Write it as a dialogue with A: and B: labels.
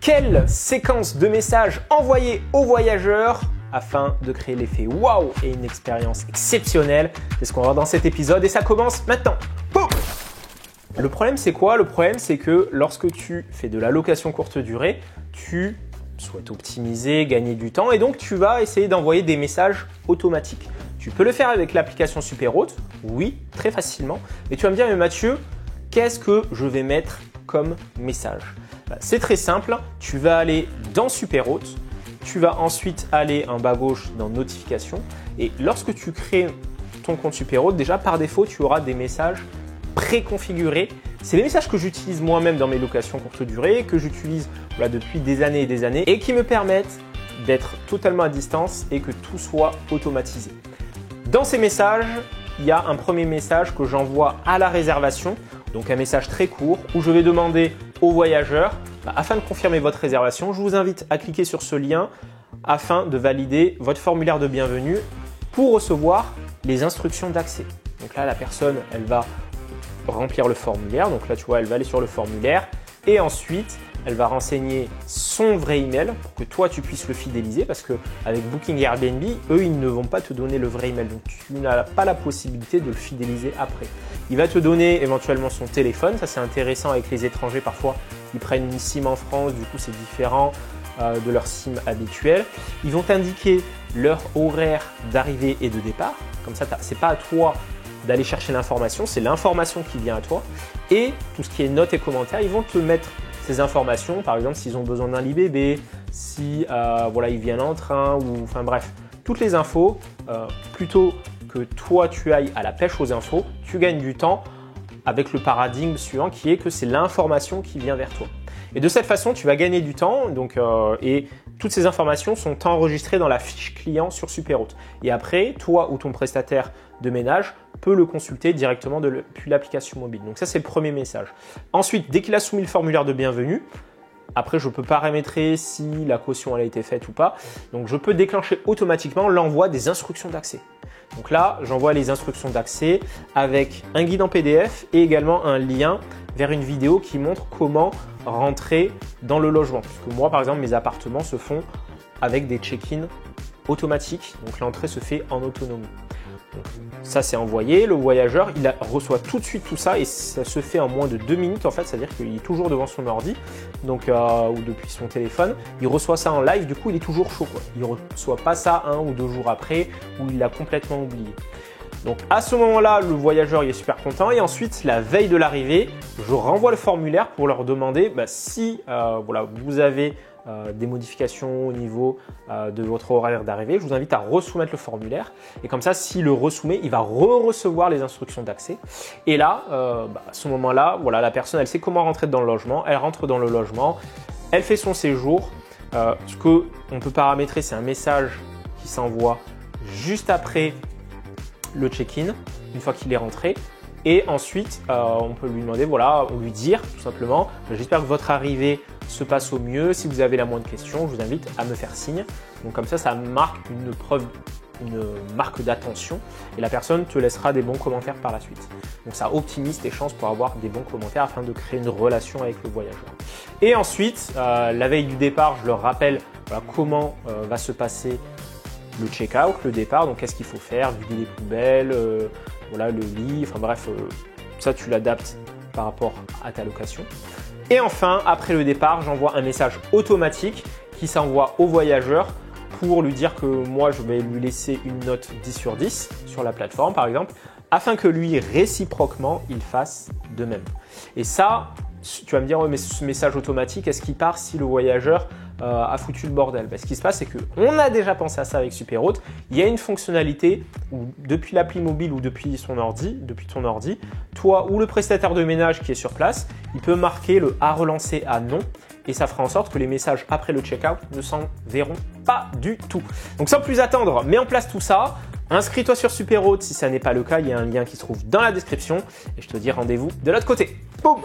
A: Quelle séquence de messages envoyer aux voyageurs afin de créer l'effet waouh et une expérience exceptionnelle? C'est ce qu'on va voir dans cet épisode et ça commence maintenant. Boum! Le problème c'est quoi? Le problème c'est que lorsque tu fais de la location courte durée, tu souhaites optimiser, gagner du temps et donc tu vas essayer d'envoyer des messages automatiques. Tu peux le faire avec l'application Superhôte, oui, très facilement. Et tu vas me dire, mais Mathieu, qu'est-ce que je vais mettre comme message? C'est très simple, tu vas aller dans Superhôte, tu vas ensuite aller en bas à gauche dans Notifications et lorsque tu crées ton compte Superhôte, déjà par défaut, tu auras des messages préconfigurés. C'est les messages que j'utilise moi-même dans mes locations courte durée, que j'utilise depuis des années et qui me permettent d'être totalement à distance et que tout soit automatisé. Dans ces messages, il y a un premier message que j'envoie à la réservation, donc un message très court où je vais demander aux voyageurs, afin de confirmer votre réservation, je vous invite à cliquer sur ce lien afin de valider votre formulaire de bienvenue pour recevoir les instructions d'accès. Donc là, la personne, elle va remplir le formulaire. Donc là, tu vois, elle va aller sur le formulaire et ensuite, elle va renseigner son vrai email pour que toi, tu puisses le fidéliser parce qu'avec Booking et Airbnb, eux, ils ne vont pas te donner le vrai email. Donc, tu n'as pas la possibilité de le fidéliser après. Il va te donner éventuellement son téléphone. Ça, c'est intéressant avec les étrangers. Parfois, ils prennent une SIM en France. Du coup, c'est différent de leur SIM habituelle. Ils vont t'indiquer leur horaire d'arrivée et de départ. Comme ça, ce n'est pas à toi d'aller chercher l'information. C'est l'information qui vient à toi. Et tout ce qui est notes et commentaires, ils vont te mettre ces informations, par exemple s'ils ont besoin d'un lit bébé, si ils viennent en train, ou enfin bref, toutes les infos, plutôt que toi tu ailles à la pêche aux infos, tu gagnes du temps avec le paradigme suivant qui est que c'est l'information qui vient vers toi. Et de cette façon, tu vas gagner du temps et toutes ces informations sont enregistrées dans la fiche client sur Superhôte. Et après, toi ou ton prestataire de ménage peut le consulter directement depuis l'application mobile. Donc ça, c'est le premier message. Ensuite, dès qu'il a soumis le formulaire de bienvenue, après, je peux paramétrer si la caution elle a été faite ou pas. Donc, je peux déclencher automatiquement l'envoi des instructions d'accès. Donc là, j'envoie les instructions d'accès avec un guide en PDF et également un lien vers une vidéo qui montre comment rentrer dans le logement. Puisque moi, par exemple, mes appartements se font avec des check-in automatiques. Donc, l'entrée se fait en autonomie. Donc, ça, c'est envoyé. Le voyageur, il reçoit tout de suite tout ça et ça se fait en moins de 2 minutes. En fait, c'est-à-dire qu'il est toujours devant son ordi ou depuis son téléphone. Il reçoit ça en live. Du coup, il est toujours chaud, quoi. Il ne reçoit pas ça 1 ou 2 jours après où il l'a complètement oublié. Donc, à ce moment-là, le voyageur il est super content. Et ensuite, la veille de l'arrivée, je renvoie le formulaire pour leur demander si vous avez des modifications au niveau de votre horaire d'arrivée. Je vous invite à resoumettre le formulaire et comme ça, s'il le resoumet, il va recevoir les instructions d'accès. Et là, à ce moment-là, la personne, elle sait comment rentrer dans le logement. Elle rentre dans le logement, elle fait son séjour. Ce qu'on peut paramétrer, c'est un message qui s'envoie juste après le check-in, une fois qu'il est rentré. Et ensuite, on peut lui demander, lui dire tout simplement, j'espère que votre arrivée se passe au mieux. Si vous avez la moindre question, je vous invite à me faire signe. Donc comme ça marque une marque d'attention et la personne te laissera des bons commentaires par la suite. Donc ça optimise tes chances pour avoir des bons commentaires afin de créer une relation avec le voyageur. Et ensuite, la veille du départ, je leur rappelle comment va se passer le check-out, le départ. Donc qu'est-ce qu'il faut faire, vider les poubelles, le lit, enfin bref, ça tu l'adaptes par rapport à ta location. Et enfin, après le départ, j'envoie un message automatique qui s'envoie au voyageur pour lui dire que moi, je vais lui laisser une note 10 sur 10 sur la plateforme, par exemple, afin que lui, réciproquement, il fasse de même. Et ça, tu vas me dire, mais ce message automatique, est-ce qu'il part si le voyageur a foutu le bordel? Ce qui se passe, c'est qu'on a déjà pensé à ça avec Superhôte. Il y a une fonctionnalité où depuis l'appli mobile ou depuis ton ordi, toi ou le prestataire de ménage qui est sur place, il peut marquer le « à relancer » à « non » et ça fera en sorte que les messages après le check-out ne s'enverront pas du tout. Donc sans plus attendre, mets en place tout ça. Inscris-toi sur Superhôte si ça n'est pas le cas. Il y a un lien qui se trouve dans la description et je te dis rendez-vous de l'autre côté. Boum!